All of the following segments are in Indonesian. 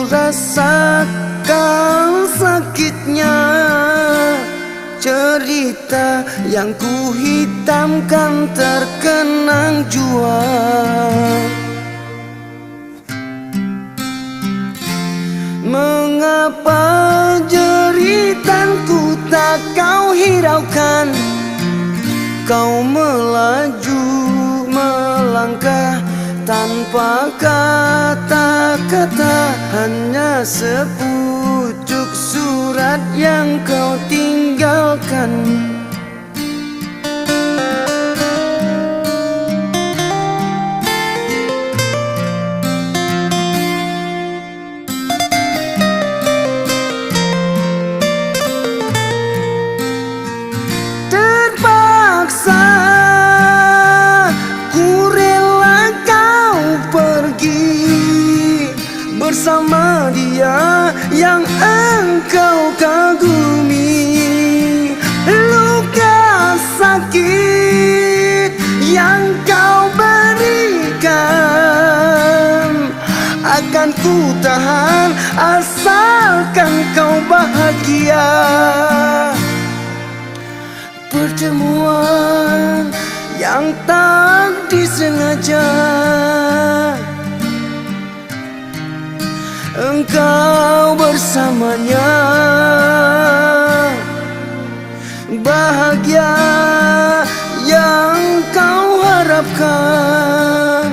rasakan sakitnya cerita yang ku hitamkan terkenang jua. Mengapa jeritanku tak kau hiraukan? Kau melaju melangkah tanpa kata-kata, hanya sepucuk surat yang kau tinggalkan. Terpaksa ku rela kau pergi bersama dia yang engkau kagumi. Luka sakit yang kau berikan akan ku tahan asalkan kau bahagia. Pertemuan yang tak disengaja, engkau bersamanya, bahagia yang kau harapkan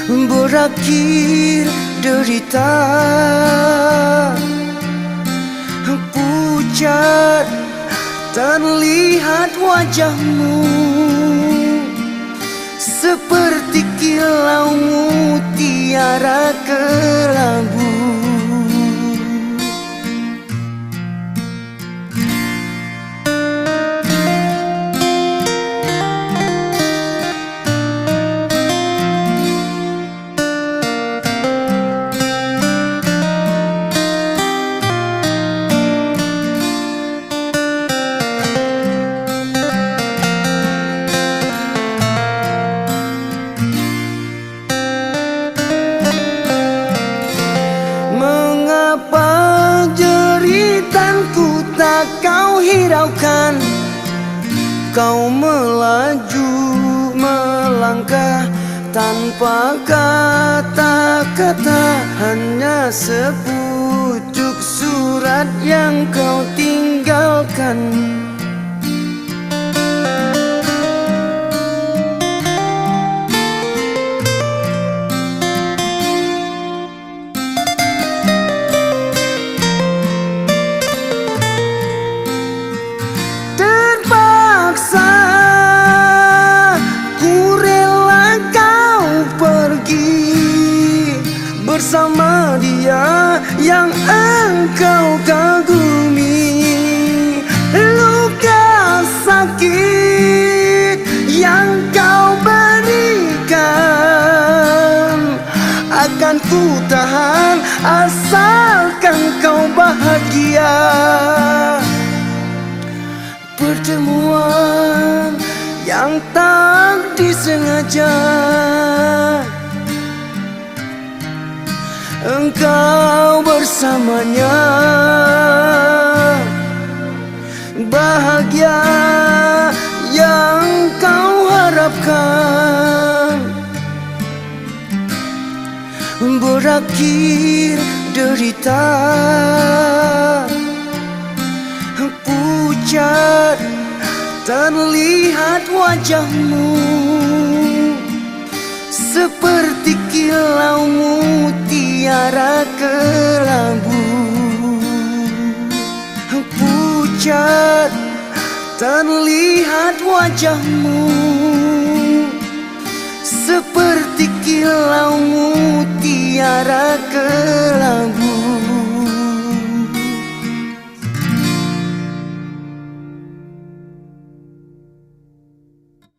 berakhir derita. Pucat terlihat wajahmu seperti kilau mutiara kelabu. Mengapa jeritanku tak kau hiraukan? Kau melaju melangkah tanpa kata-kata, hanya sepucuk surat yang kau tinggalkan. Terpaksa ku rela kau pergi bersama dia yang engkau kagumi. Luka sakit yang kau berikan akan ku tahan asalkan kau bahagia. Pertemuan yang tak disengaja, engkau bersamanya, bahagia yang kau harapkan berakhir derita. Pucat terlihat wajahmu seperti kilau mutiara kelabu. Pucat terlihat wajahmu seperti kilau mutiara